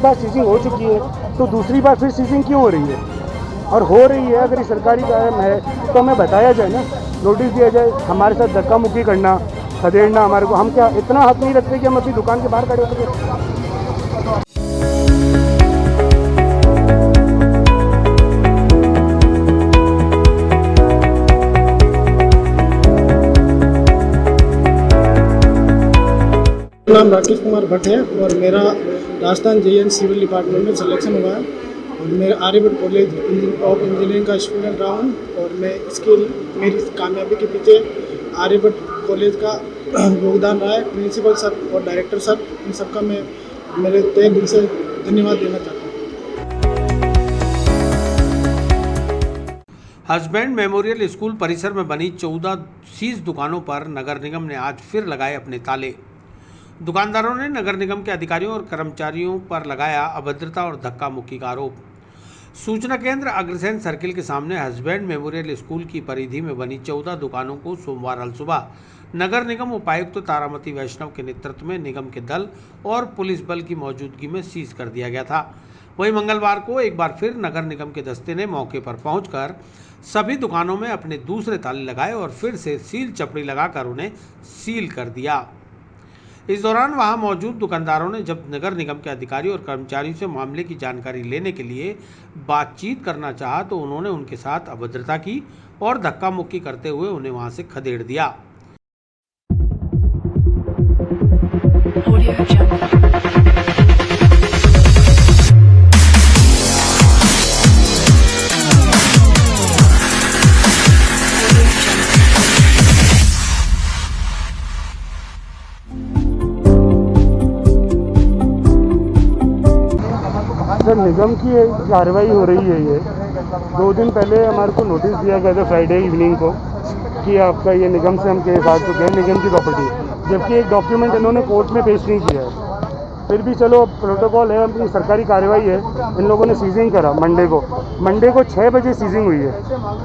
एक बार सीजिंग हो चुकी है तो दूसरी बार फिर सीजिंग क्यों हो रही है? और हो रही है अगर ये सरकारी काम है तो हमें बताया जाए ना, नोटिस दिया जाए। हमारे साथ धक्का मुक्की करना, खदेड़ना हमारे को, हम क्या इतना हक नहीं रखते कि हम अपनी दुकान के बाहर खड़े हो सके? नाम राकेश कुमार भट्ट है और मेरा राजस्थान JN सिविल डिपार्टमेंट में सिलेक्शन हुआ है और मेरा आर्यभट्ट कॉलेज ऑफ इंजीनियरिंग का स्टूडेंट रहा हूँ। और मैं इसके मेरी कामयाबी के पीछे आर्यभट्ट कॉलेज का योगदान रहा है। प्रिंसिपल सर और डायरेक्टर सर, इन सबका मैं मेरे तहे दिल से धन्यवाद देना चाहता हूँ। हस्बैंड मेमोरियल स्कूल परिसर में बनी 14 सीज दुकानों पर नगर निगम ने आज फिर लगाए अपने ताले। दुकानदारों ने नगर निगम के अधिकारियों और कर्मचारियों पर लगाया अभद्रता और धक्का मुक्की का आरोप। सूचना केंद्र अग्रसेन सर्किल के सामने हस्बैंड मेमोरियल स्कूल की परिधि में बनी 14 दुकानों को सोमवार अल सुबह नगर निगम उपायुक्त तारामती वैष्णव के नेतृत्व में निगम के दल और पुलिस बल की मौजूदगी में सीज कर दिया गया था। वहीं मंगलवार को एक बार फिर नगर निगम के दस्ते ने मौके पर पहुंचकर सभी दुकानों में अपने दूसरे ताले लगाए और फिर से सील चपड़ी लगाकर उन्हें सील कर दिया। इस दौरान वहां मौजूद दुकानदारों ने जब नगर निगम के अधिकारियों और कर्मचारियों से मामले की जानकारी लेने के लिए बातचीत करना चाहा तो उन्होंने उनके साथ अभद्रता की और धक्का मुक्की करते हुए उन्हें वहां से खदेड़ दिया। सर, निगम की कार्रवाई हो रही है। ये 2 दिन पहले हमारे को नोटिस दिया गया था फ्राइडे इवनिंग को कि आपका ये निगम से हम केस आ चुके हैं, निगम की प्रॉपर्टी, जबकि एक डॉक्यूमेंट इन्होंने कोर्ट में पेश नहीं किया है। फिर भी चलो प्रोटोकॉल है, अपनी सरकारी कार्रवाई है। इन लोगों ने सीजिंग करा मंडे को 6 बजे सीजिंग हुई है।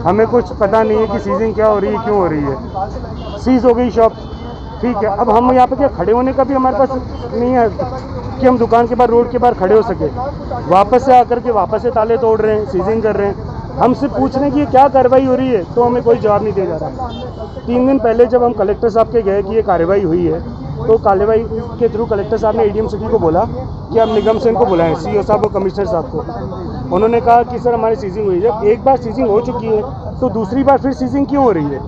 हमें कुछ पता नहीं है कि सीजिंग क्या हो रही है, क्यों हो रही है। सीज हो गई शॉप, ठीक है। अब हम यहाँ पे क्या खड़े होने का भी हमारे पास नहीं है कि हम दुकान के बाहर रोड के बाहर खड़े हो सके। वापस से आकर के वापस से ताले तोड़ रहे हैं, सीजिंग कर रहे हैं। हमसे पूछ रहे हैं कि ये क्या कार्रवाई हो रही है, तो हमें कोई जवाब नहीं दिया जा रहा। 3 दिन पहले जब हम कलेक्टर साहब के गए कि ये कार्रवाई हुई है, तो कार्रवाई के थ्रू कलेक्टर साहब ने ADM सिटी को बोला कि आप निगम से इनको बुलाएं, CO साहब और कमिश्नर साहब को। उन्होंने कहा कि सर हमारी सीजिंग हुई है। एक बार सीजिंग हो चुकी है तो दूसरी बार फिर सीजिंग क्यों हो रही है?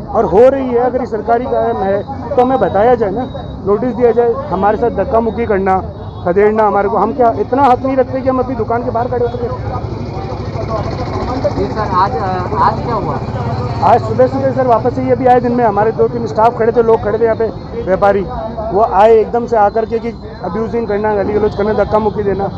और हो रही है अगर ये सरकारी काम है तो हमें बताया जाए ना, नोटिस दिया जाए। हमारे साथ धक्का मुक्की करना, खदेड़ना हमारे को, हम क्या इतना हक नहीं रखते कि हम अपनी दुकान के बाहर खड़े हो सके? जी सर, आज क्या हुआ? आज सुबह सर वापस से ये भी आए दिन में, हमारे 2-3 स्टाफ खड़े थे, लोग खड़े थे यहाँ पे व्यापारी, वो आए एकदम से आकर के कि अब्यूजिंग करना, गाली गलौज करना, धक्का मुक्की देना।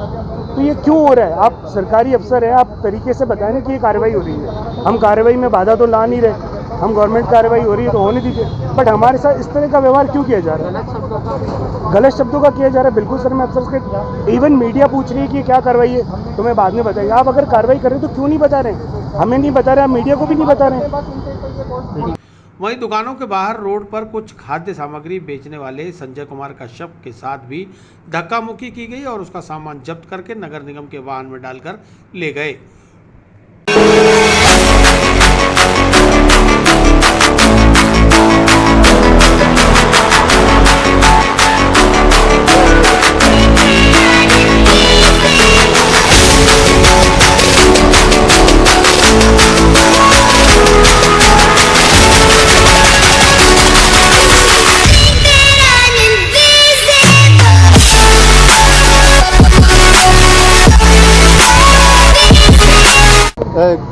तो ये क्यों हो रहा है? आप सरकारी अफसर हैं, आप तरीके से बताएं ना कि ये कार्रवाई हो रही है। हम कार्रवाई में बाधा तो ला नहीं रहे, हम गवर्नमेंट कार्रवाई हो रही है तो होने दीजिए, बट हमारे साथ इस तरह का व्यवहार क्यों किया जा रहा है? गलत शब्दों का किया जा रहा है। बिल्कुल सर, मैं अफसर से, इवन मीडिया पूछ रही है कि क्या कार्रवाई है, तो मैं बाद में बताइए। आप अगर कार्रवाई कर रहे हैं तो क्यों नहीं बता रहे हैं? हमें नहीं बता रहे, आप मीडिया को भी नहीं बता रहे हैं। वहीं दुकानों के बाहर रोड पर कुछ खाद्य सामग्री बेचने वाले संजय कुमार कश्यप के साथ भी धक्का मुक्की की गई और उसका सामान जब्त करके नगर निगम के वाहन में डालकर ले गए।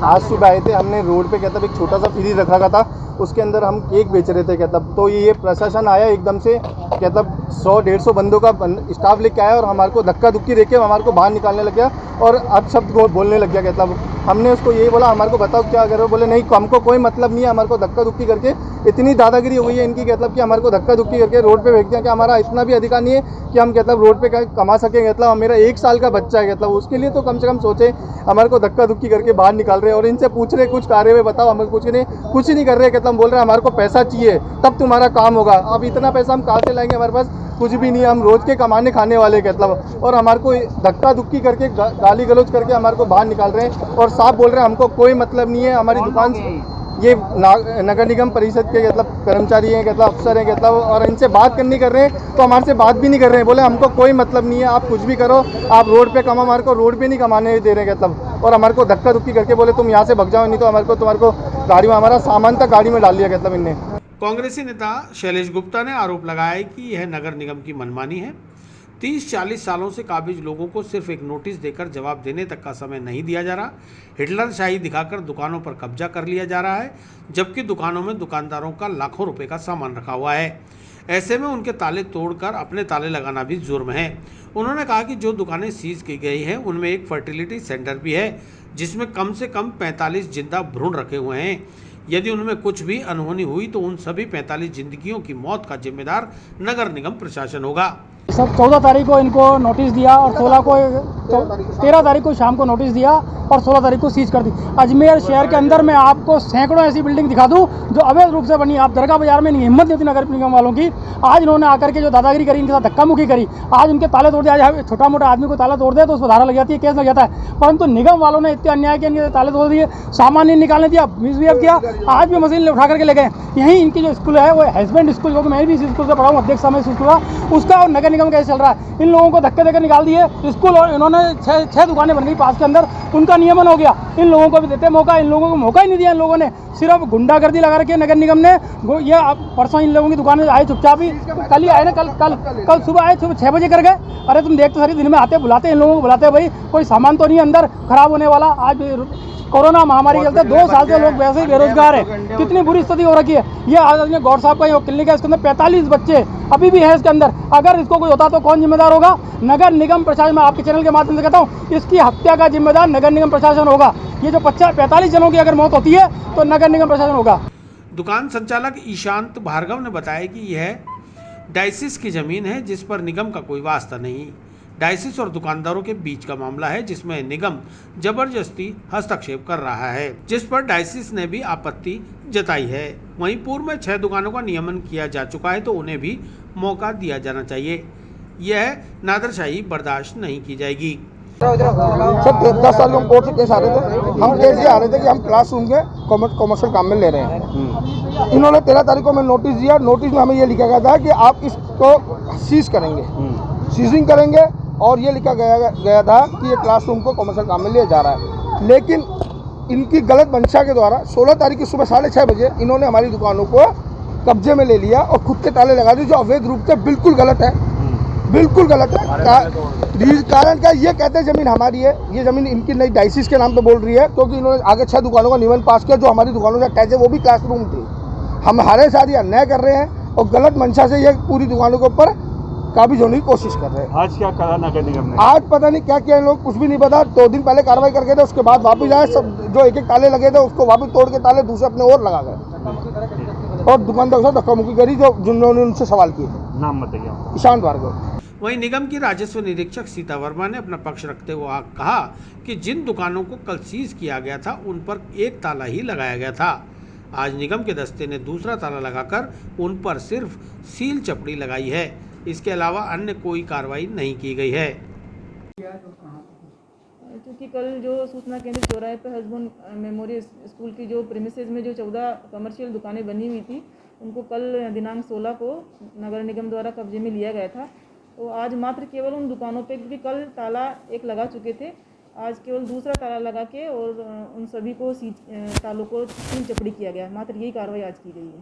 आज सुबह आए थे, हमने रोड पे कहता एक छोटा सा फ्रिज रखा था, उसके अंदर हम केक बेच रहे थे कहता। तो ये प्रशासन आया एकदम से, कहता 100-150 बंदों का स्टाफ लेके आया और हमारे को धक्का धुक्की देके हमारे को बाहर निकालने लग गया और अपशब्द को बोलने लग गया कहता। हमने उसको यही बोला हमारे को बताओ क्या करो, बोले नहीं हमको कोई मतलब नहीं है, हमारे को धक्का धुक्की करके इतनी दादागिरी हुई है इनकी मतलब कि हमारे को धक्का धुक्की करके रोड पे फेंक दिया कि हमारा इतना भी अधिकार नहीं है कि हम कहता रोड पे कमा सकें। मतलब मेरा 1 साल का बच्चा है कहता, उसके लिए तो कम से कम सोचे। हमारे को धक्का धुक्की करके बाहर निकाल रहे हैं और इनसे पूछ रहे कुछ कार्य में बताओ, हमें कुछ नहीं कर रहे कहता। हम बोल रहे हैं हमारे को पैसा चाहिए तब तुम्हारा काम होगा। अब इतना पैसा हम कहाँ से लाएंगे? हमारे पास कुछ भी नहीं है, हम रोज के कमाने खाने वाले मतलब, और हमारे को धक्का धुक्की करके गाली गलौज करके हमारे को बाहर निकाल रहे हैं और साफ बोल रहे हैं हमको कोई मतलब नहीं है हमारी दुकान से। ये नगर निगम परिषद के मतलब कर्मचारी हैं, मतलब अफसर हैं, मतलब, और इनसे बात करनी कर रहे हैं तो हमारे से बात भी नहीं कर रहे हैं। बोले हमको कोई मतलब नहीं है, आप कुछ भी करो, आप रोड पे कमाओ, हमारे को रोड पे नहीं कमाने दे रहे हैं मतलब, और हमारे को धक्का धुक्की करके बोले तुम यहाँ से भग जाओ, नहीं तो तुम्हारे को गाड़ी में, हमारा सामान तक गाड़ी में डाल दिया मतलब इनने। कांग्रेसी नेता शैलेश गुप्ता ने आरोप लगाया कि यह नगर निगम की मनमानी है। 30-40 सालों से काबिज लोगों को सिर्फ एक नोटिस देकर जवाब देने तक का समय नहीं दिया जा रहा। हिटलर शाही दिखाकर दुकानों पर कब्जा कर लिया जा रहा है, जबकि दुकानों में दुकानदारों का लाखों रुपए का सामान रखा हुआ है। ऐसे में उनके ताले तोड़कर अपने ताले लगाना भी जुर्म है। उन्होंने कहा कि जो दुकानें सीज की गई हैं उनमें एक फर्टिलिटी सेंटर भी है, जिसमें कम से कम 45 जिंदा भ्रूण रखे हुए हैं। यदि उनमें कुछ भी अनहोनी हुई तो उन सभी 45 जिंदगियों की मौत का जिम्मेदार नगर निगम प्रशासन होगा। सब 14 तारीख को इनको नोटिस दिया और 13 तारीख को शाम को नोटिस दिया और 16 तारीख को सीज कर दी। अजमेर शहर के अंदर मैं आपको सैकड़ों ऐसी बिल्डिंग दिखा दूं जो अवैध रूप से बनी। आप दरगाह बाजार में नहीं, हिम्मत नहीं होती नगर निगम वालों की। आज इन्होंने आकर के जो दादागिरी करी, इनके साथ धक्का मुक्की करी, आज उनके ताले तोड़ दिए। आज छोटा मोटा आदमी को ताला तोड़ दे तो उस पर धारा लग जाती है, केस लग जाता है, परंतु निगम वालों ने इतने अन्याय किया, इनके ताले तोड़ दिए, सामान नहीं निकालने दिया, मिसबिहेव किया। आज भी मशीन उठा करके ले गए। यहीं इनकी जो स्कूल है वो हस्बैंड स्कूल, क्योंकि मैं भी इसी स्कूल से पढ़ा हूँ, अध्यक्ष समय स्कूल का, उसका और नगर निगम कैसे चल रहा है। इन लोगों को धक्के देकर निकाल दिए स्कूल, और इन्होंने 6 दुकानें बन गई पास के अंदर, उनका नियमन हो गया। इन लोगों को भी देते मौका, इन लोगों को मौका ही नहीं दिया। इन लोगों ने सिर्फ गुंडागर्दी लगा रखी है नगर निगम ने। ये परसों इन लोगों की दुकानें आए चुपचाप ही, कल ही आए ना, कल सुबह आए, सुबह 6 बजे कर गए। अरे तुम देखते सारी दिन में आते बुलाते, इन लोगों को बुलाते, भाई कोई सामान तो नहीं अंदर खराब होने वाला। आज कोरोना महामारी के चलते 2 साल से लोग वैसे ही बेरोजगार है, कितनी बुरी स्थिति हो रखी है। ये आज गौर साहब का क्लिनिक है, इसके अंदर 45 बच्चे अभी भी है इसके अंदर। अगर इसको कोई होता तो कौन जिम्मेदार होगा? नगर निगम प्रशासन। मैं आपके चैनल के माध्यम से कहता हूँ, इसकी हत्या का जिम्मेदार नगर निगम प्रशासन होगा। ये जो 45 जनों की अगर मौत होती है तो नगर निगम प्रशासन होगा। दुकान संचालक ईशांत भार्गव ने बताया कि यह डायसिस की जमीन है, जिस पर निगम का कोई वास्ता नहीं। डायसिस और दुकानदारों के बीच का मामला है, जिसमें निगम जबरदस्ती हस्तक्षेप कर रहा है, जिस पर डायसिस ने भी आपत्ति जताई है। वहीं पूर्व में 6 दुकानों का नियमन किया जा चुका है, तो उन्हें भी मौका दिया जाना चाहिए। यह नादरशाही बर्दाश्त नहीं की जाएगी। सर 10 साल हम कोर्ट से केस आ रहे थे, हम केस ये आ रहे थे कि हम क्लासरूम के कॉमर्शियल काम में ले रहे हैं। इन्होंने 13 तारीख को हमें नोटिस दिया। नोटिस में हमें ये लिखा गया था कि आप इसको सीज करेंगे, सीजिंग करेंगे, और ये लिखा गया था कि ये क्लासरूम को कॉमर्शियल काम में लिया जा रहा है। लेकिन इनकी गलत मंशा के द्वारा 16 तारीख की सुबह 6:30 बजे इन्होंने हमारी दुकानों को कब्जे में ले लिया और खुद के ताले लगा दिए, जो अवैध रूप से बिल्कुल गलत है, बिल्कुल गलत है। कारण क्या? ये कहते हैं ज़मीन हमारी है, ये ज़मीन इनकी नई डायसिस के नाम पे बोल रही है, क्योंकि इन्होंने आगे 6 दुकानों का नियमन पास किया जो हमारी दुकानों से अटैच है, वो भी क्लासरूम थी। हम हमारे साथ ये अन्याय कर रहे हैं और गलत मंशा से ये पूरी दुकानों के ऊपर काबिज होने की कोशिश कर रहे हैं। आज क्या करा नगर निगम ने? आज पता नहीं क्या किया इन लोग, कुछ भी नहीं पता। 2 दिन पहले कार्रवाई करके थे, उसके बाद वापस आए, सब जो एक ताले लगे थे उसको वापस तोड़ के ताले दूसरे अपने और लगा गए और दुकानदार से धक्का मुक्की करी, जो जिन्होंने उनसे सवाल किए। नाम बताइए। ईशांत भार्गव। वहीं निगम की राजस्व निरीक्षक सीता वर्मा ने अपना पक्ष रखते हुए कहा कि जिन दुकानों को कल सीज किया गया था उन पर एक ताला ही लगाया गया था। आज निगम के दस्ते ने दूसरा ताला लगाकर उन पर सिर्फ सील चपड़ी लगाई है। इसके अलावा अन्य कोई कार्रवाई नहीं की गई है। क्योंकि कल जो सूचना केंद्र चौराहे पर हस्बैंड मेमोरियल स्कूल की जो प्रीमिसेस में जो 14 कमर्शियल दुकानें बनी हुई थी, उनको कल दिनांक 16 को नगर निगम द्वारा कब्जे में लिया गया था। तो आज मात्र केवल उन दुकानों पे, क्योंकि कल ताला एक लगा चुके थे, आज केवल दूसरा ताला लगा के और उन सभी को तालों को सील चपड़ी किया गया। मात्र यही कार्रवाई आज की गई है।